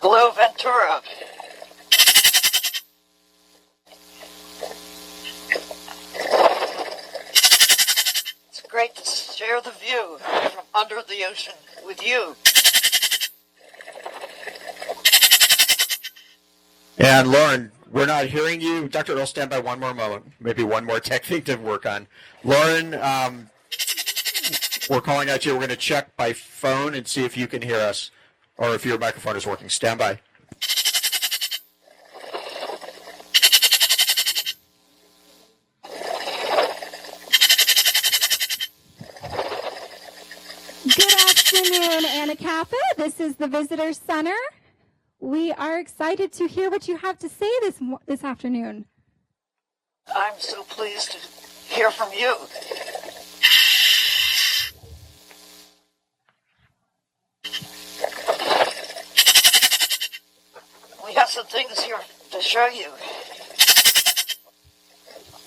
Hello, Ventura. It's great to share the view from under the ocean with you. And Lauren, we're not hearing you. Dr. Earle, stand by one more moment. Maybe one more tech thing to work on. Lauren, we're calling out you. We're going to check by phone and see if you can hear us or if your microphone is working. Stand by. Good afternoon, Anacapa. This is the Visitor Center. We are excited to hear what you have to say this afternoon. I'm so pleased to hear from you. We have some things here to show you.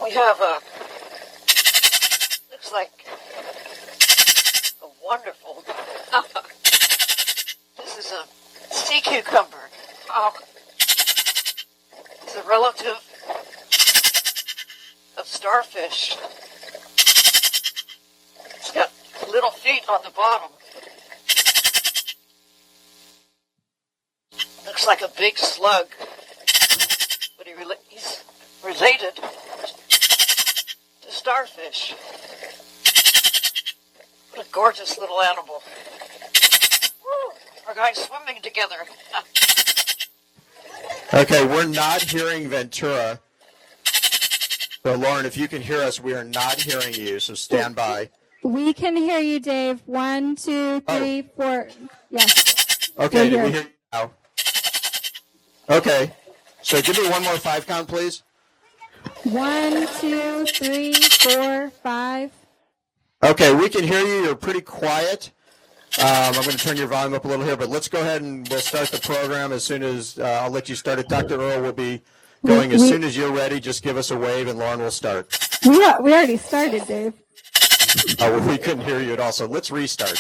We have looks like a wonderful, this is a sea cucumber. Oh, it's a relative of starfish. It's got little feet on the bottom. Looks like a big slug, but he's related to starfish. What a gorgeous little animal. Woo, our guys swimming together. Okay, we're not hearing Ventura. So, Lauren, if you can hear us, we are not hearing you, so stand by. We can hear you, Dave. 1, 2, 3, 4. Yes. Okay, did we hear you now? Okay, so give me one more 5 count, please. 1, 2, 3, 4, 5. Okay, we can hear you. You're pretty quiet. I'm going to turn your volume up a little here, but let's go ahead and we'll start the program as soon as I'll let you start it. Dr. Earle will be going as soon as you're ready. Just give us a wave, and Lauren will start. We already started, Dave. Oh, well, we couldn't hear you at all, so let's restart.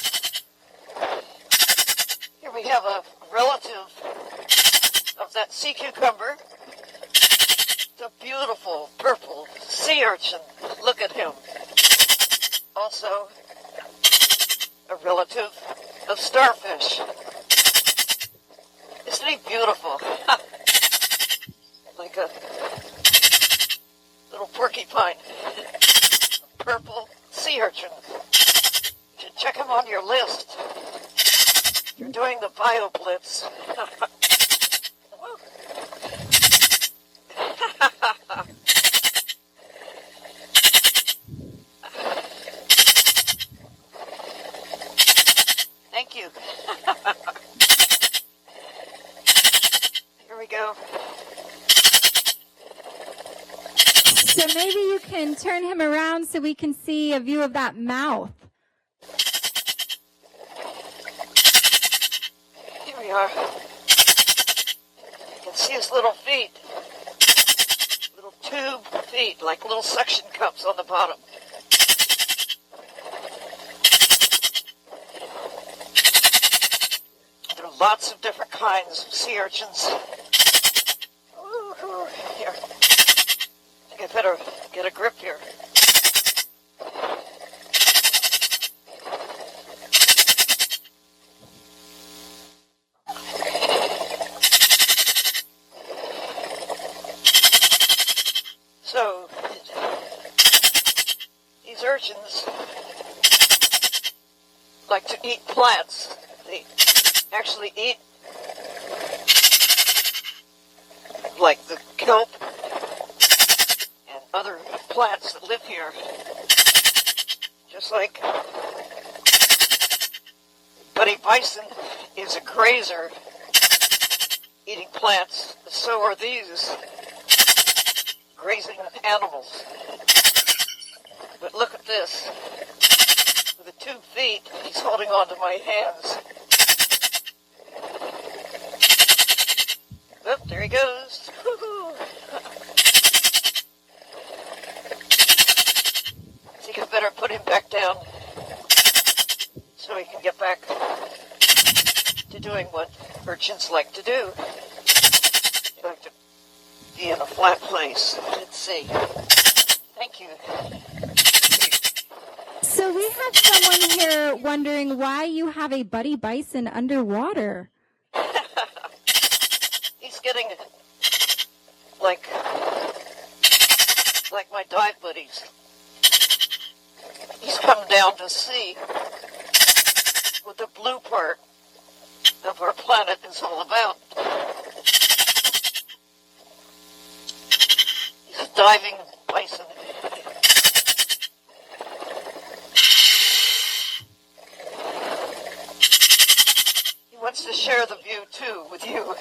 Here we have a relative of that sea cucumber. It's a beautiful purple sea urchin. Look at him. Also, a relative of starfish. Isn't he beautiful? Like a little porcupine. Purple sea urchin. You should check him on your list. You're doing the bio blitz. Thank you. Here we go. So maybe you can turn him around so we can see a view of that mouth. Here we are. You can see his little feet. Little tube feet, like little suction cups on the bottom. There are lots of different kinds of sea urchins. Ooh, here. I think I better get a grip here. So, these urchins like to eat plants. They actually eat like the kelp and other plants that live here. Just like Buddy Bison is a grazer eating plants, so are these grazing animals. But look at this. With the 2 feet, he's holding on to my hands. Oh, there he goes. Woo-hoo. I think I better put him back down so he can get back to doing what urchins like to do. They like to be in a flat place. Let's see. Thank you. So we have someone here wondering why you have a buddy bison underwater. He's getting like my dive buddies. He's come down to see what the blue part of our planet is all about. He's a diving bison. He wants to share the view, too, with you.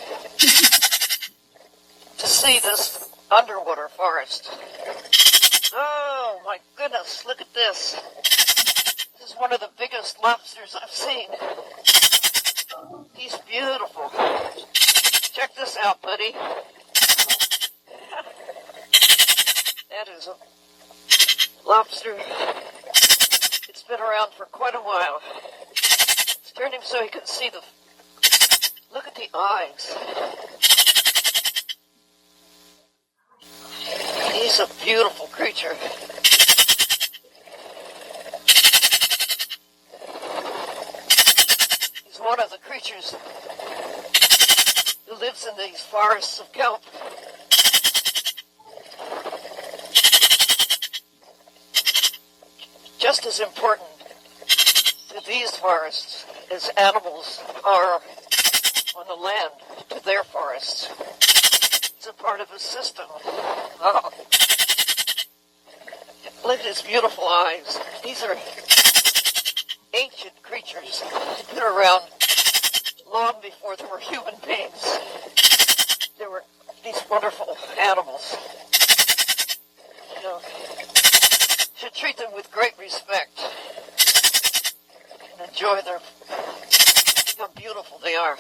To see this underwater forest. Oh, my goodness, look at this. This is one of the biggest lobsters I've seen. He's beautiful. Check this out, buddy. That is a lobster. It's been around for quite a while. Let's turn him so he can see the... Look at the eyes. He's a beautiful creature. He's one of the creatures who lives in these forests of kelp. Just as important to these forests as animals are on the land to their forests. It's a part of a system. Oh. Look at his beautiful eyes. These are ancient creatures. They've been around long before there were human beings. There were these wonderful animals. You know, should treat them with great respect and enjoy how beautiful they are.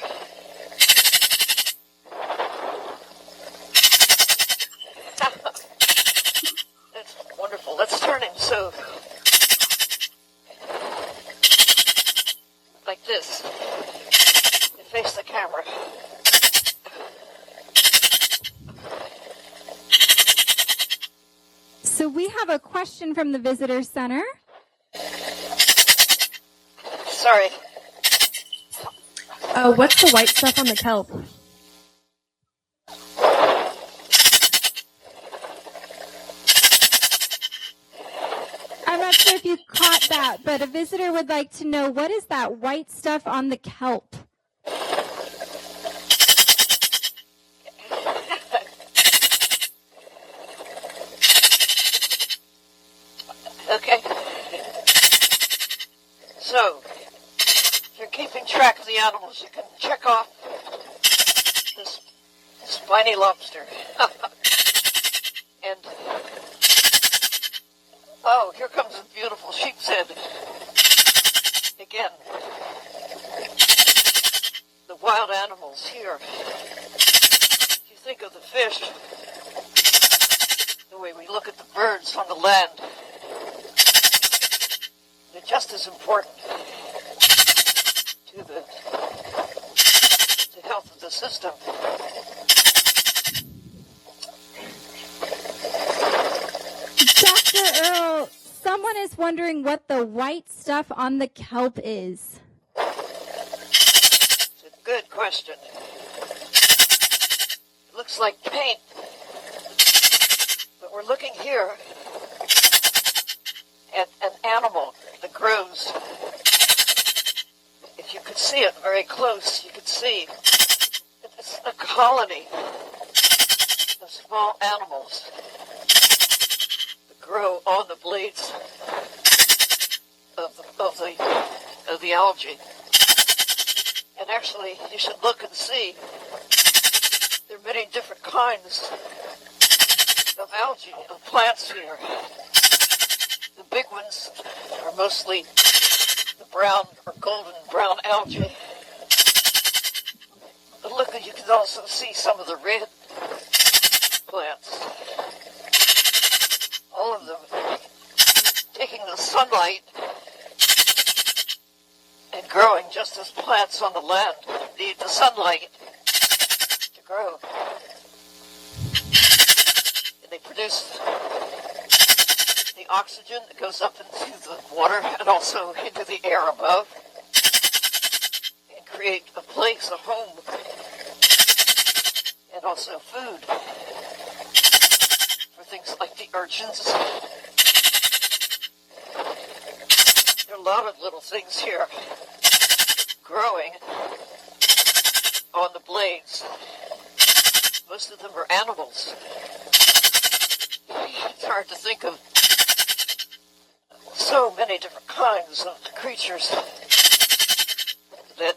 That's wonderful. Let's turn him so like this and face the camera. So we have a question from the Visitor Center. Sorry. What's the white stuff on the kelp? I'm not sure if you caught that, but a visitor would like to know, what is that white stuff on the kelp? Okay. So, if you're keeping track of the animals, you can check off this spiny lobster. And, oh, here comes a beautiful sheep's head. Again, the wild animals here. If you think of the fish, the way we look at the birds on the land, they're just as important to the health of the system. Dr. Earle, someone is wondering what the white stuff on the kelp is. It's a good question. It looks like paint, but we're looking here at an animal that grows. If you could see it very close, you could see it's a colony of small animals that grow on the blades of the algae. And actually, you should look and see there are many different kinds of algae, of plants here. The big ones are mostly the brown or golden brown algae. But look, you can also see some of the red plants. All of them taking the sunlight and growing just as plants on the land need the sunlight to grow. And they produce the oxygen that goes up into the water and also into the air above and create a place, a home, and also food for things like the urchins. There are a lot of little things here growing on the blades. Most of them are animals. It's hard to think of so many different kinds of creatures that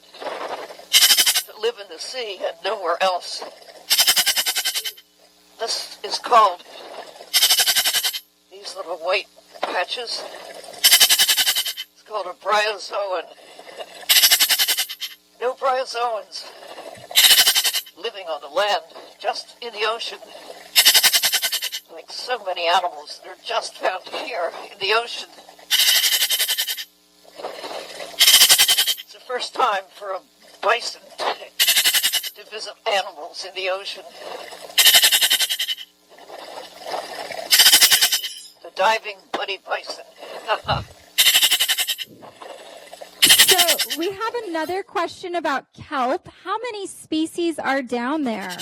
live in the sea and nowhere else. This is called, these little white patches, it's called a bryozoan. No bryozoans living on the land, just in the ocean. Like so many animals, they're just found here in the ocean. It's the first time for a bison to visit animals in the ocean. The diving buddy bison. So we have another question about kelp. How many species are down there?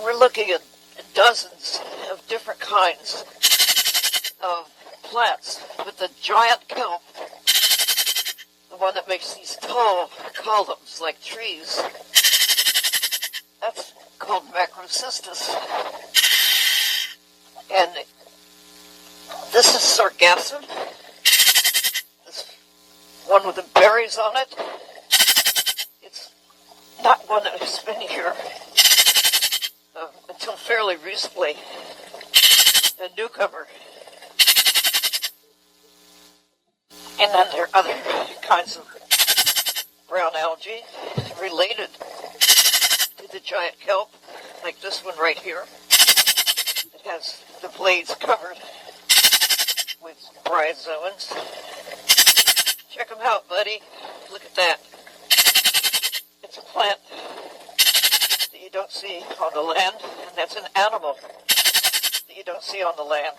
We're looking at dozens of different kinds of plants, but the giant kelp, the one that makes these tall columns like trees, that's called macrocystis. And this is sargassum, this one with the berries on it. It's not one that has been here until fairly recently, a newcomer. And then there are other kinds of brown algae related to the giant kelp, like this one right here. It has the blades covered with bryozoans. Check them out, buddy. Look at that. It's a plant that you don't see on the land, and that's an animal that you don't see on the land.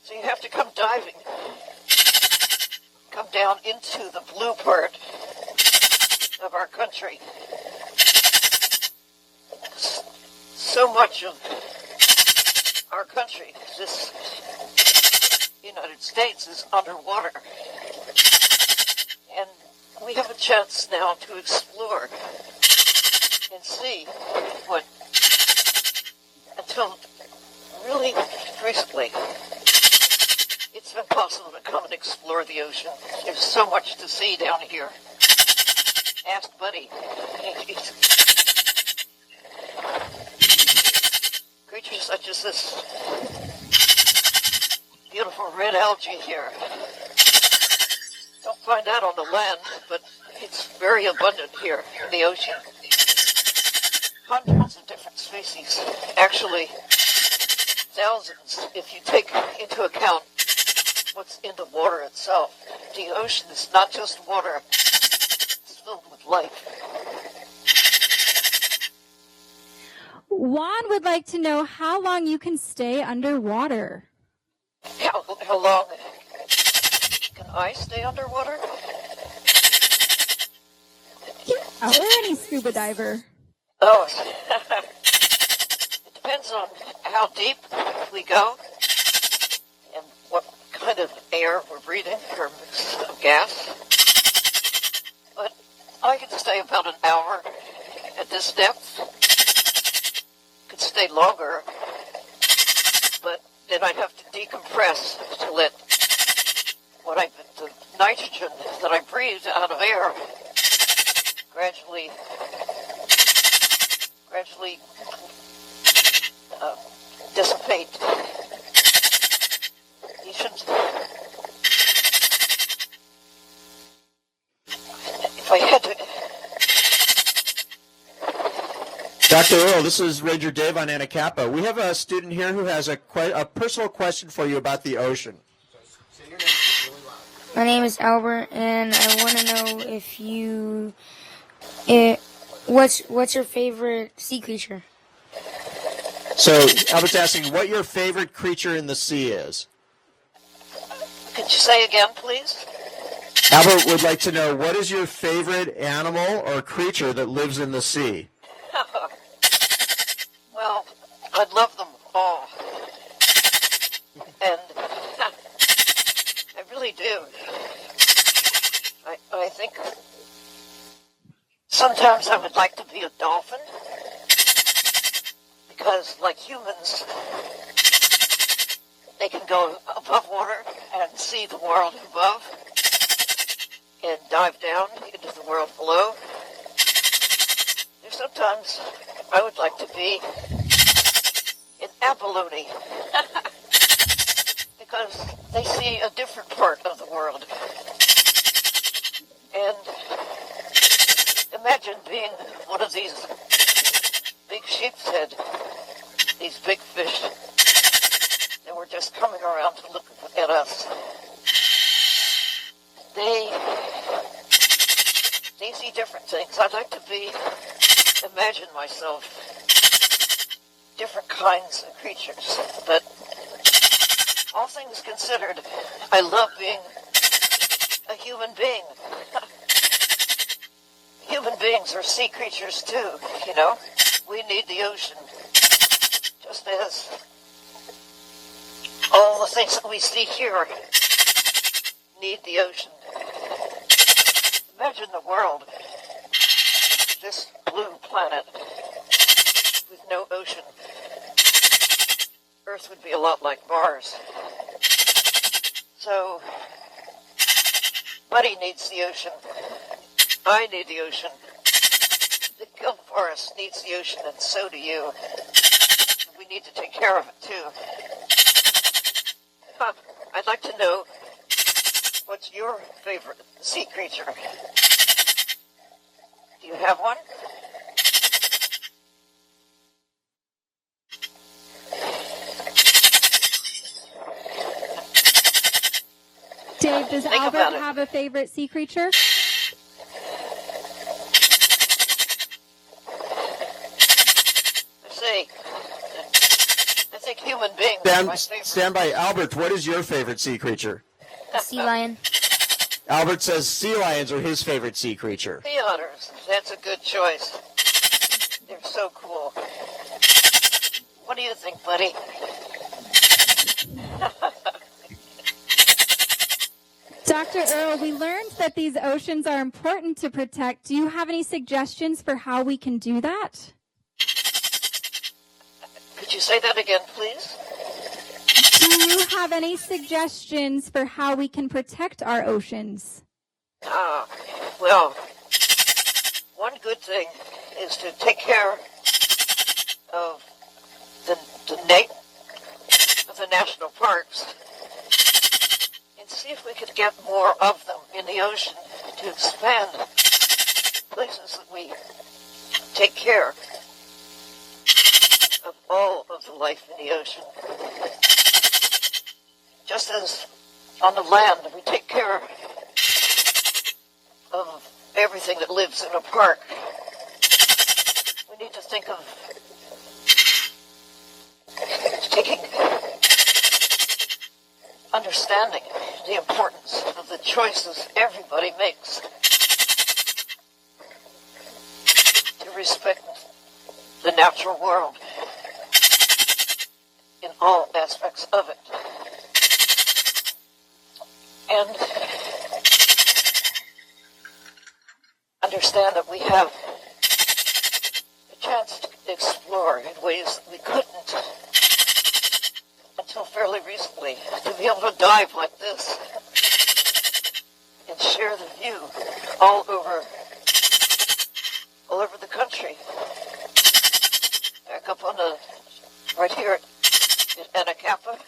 So you have to come diving. Come down into the blue part of our country. So much of our country, this United States, is underwater. And we have a chance now to explore and see what, until really recently, it's been possible to come and explore the ocean. There's so much to see down here. Ask Buddy. Creatures such as this beautiful red algae here. Don't find that on the land, but it's very abundant here in the ocean. Hundreds of different species. Actually, thousands if you take into account what's in the water itself. The ocean is not just water, it's filled with life. Juan would like to know how long you can stay underwater. How long can I stay underwater? Or any scuba diver. Oh, it depends on how deep we go and what kind of air we're breathing or mix of gas. But I can stay about an hour at this depth. Could stay longer, but then I'd have to decompress to let the nitrogen that I breathe out of air gradually dissipate. You shouldn't. If I had to. Dr. Earle, this is Ranger Dave on Anacapa. We have a student here who has a personal question for you about the ocean. My name is Albert, and I want to know if you, what's your favorite sea creature? So Albert's asking what your favorite creature in the sea is. Could you say again, please? Albert would like to know what is your favorite animal or creature that lives in the sea? Well, I love them all. And I really do. I think sometimes I would like to be a dolphin because, like humans, they can go above water and see the world above and dive down into the world below. There's sometimes I would like to be an abalone because they see a different part of the world. And imagine being one of these big sheep's head, these big fish that were just coming around to look at us. They see different things. I'd like to imagine myself different kinds of creatures. But all things considered, I love being a human being. Human beings are sea creatures too, you know. We need the ocean, just as all the things that we see here need the ocean. Imagine the world, this blue planet with no ocean. Earth would be a lot like Mars. So, Buddy needs the ocean. I need the ocean. The gum forest needs the ocean, and so do you. We need to take care of it, too. I'd like to know, what's your favorite sea creature? Do you have one? Dave, does Think Albert about it. have a favorite sea creature? I think human beings are my favorite. Stand by. Albert, what is your favorite sea creature? A sea lion. Albert says sea lions are his favorite sea creature. Sea otters. That's a good choice. They're so cool. What do you think, buddy? Dr. Earle, we learned that these oceans are important to protect. Do you have any suggestions for how we can do that? Could you say that again, please? Do you have any suggestions for how we can protect our oceans? Well, one good thing is to take care of the national parks and see if we could get more of them in the ocean to expand places that we take care of all of the life in the ocean. Just as on the land we take care of everything that lives in a park, we need to think of understanding the importance of the choices everybody makes to respect the natural world in all aspects of it. And understand that we have a chance to explore in ways that we couldn't until fairly recently. To be able to dive like this and share the view all over the country. Back up on right here at Anacapa.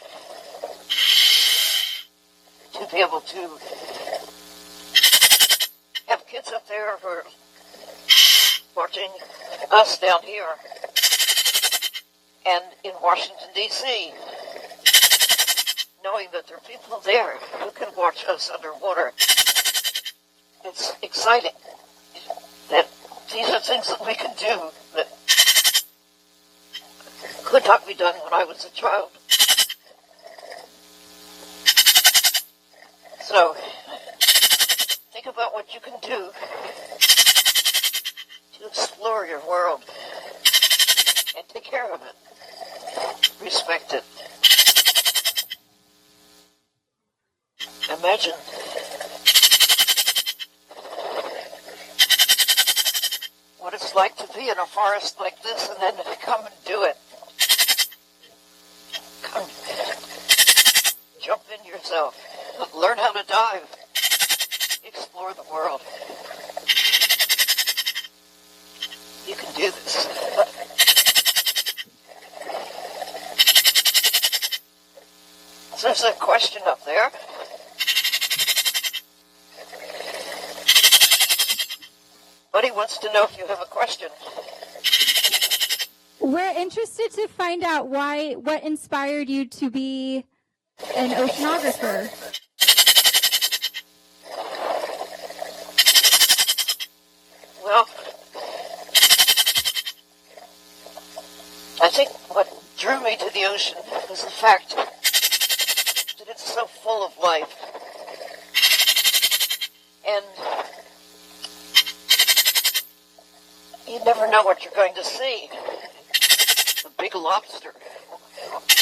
To be able to have kids up there who are watching us down here, and in Washington, D.C., knowing that there are people there who can watch us underwater. It's exciting that these are things that we can do that could not be done when I was a child. So, think about what you can do to explore your world and take care of it. Respect it. Imagine what it's like to be in a forest like this and then come and do it. Come, jump in yourself, learn how to dive, explore the world. You can do this. So there's a question up there. Buddy wants to know if you have a question. We're interested to find out what inspired you to be an oceanographer. Well, I think what drew me to the ocean was the fact that it's so full of life. And you never know what you're going to see. A big lobster,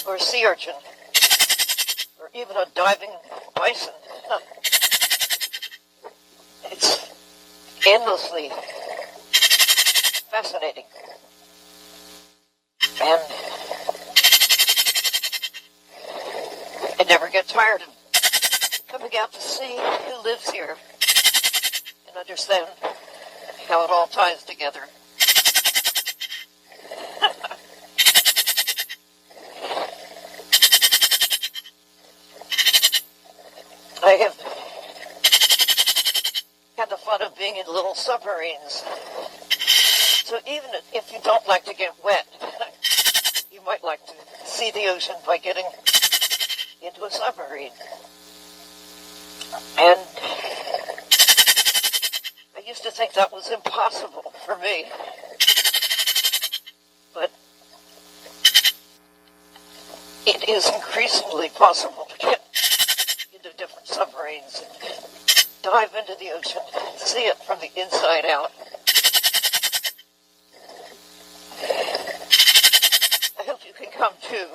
or a sea urchin, or even a diving bison. It's endlessly fascinating. And I never get tired of coming out to see who lives here and understand how it all ties together. I have had the fun of being in little submarines. So even if you don't like to get wet, you might like to see the ocean by getting into a submarine. And I used to think that was impossible for me. But it is increasingly possible to get into different submarines and dive into the ocean, see it from the inside out. I hope you can come too.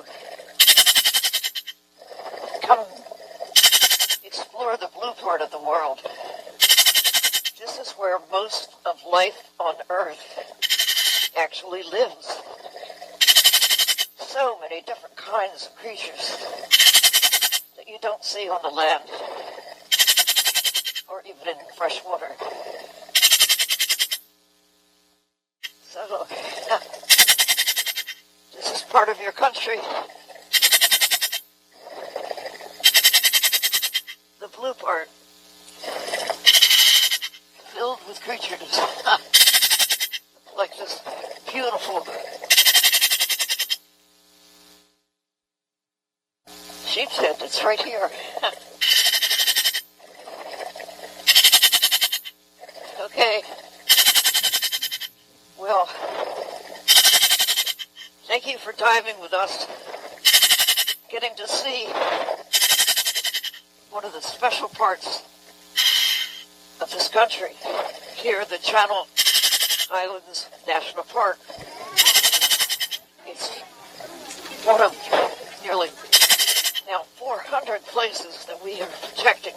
Come explore the blue part of the world. This is where most of life on Earth actually lives. So many different kinds of creatures that you don't see on the land or even in fresh water. So, this is part of your country. The blue part, filled with creatures like this beautiful sheep's head that's right here. Okay. Well, thank you for diving with us, getting to see one of the special parts of this country, here the Channel Islands National Park. It's one of nearly now 400 places that we are protecting,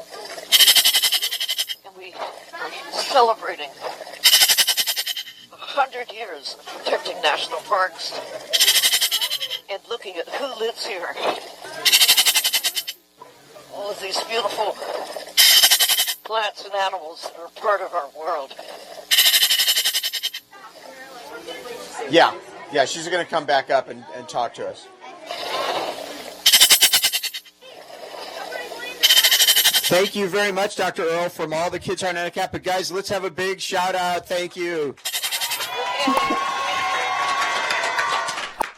and we are celebrating 100 years of protecting national parks and looking at who lives here. All of these beautiful plants and animals that are part of our world. Yeah, she's going to come back up and talk to us. Thank you very much, Dr. Earle, from all the kids here on Anacapa. Guys, let's have a big shout out. Thank you.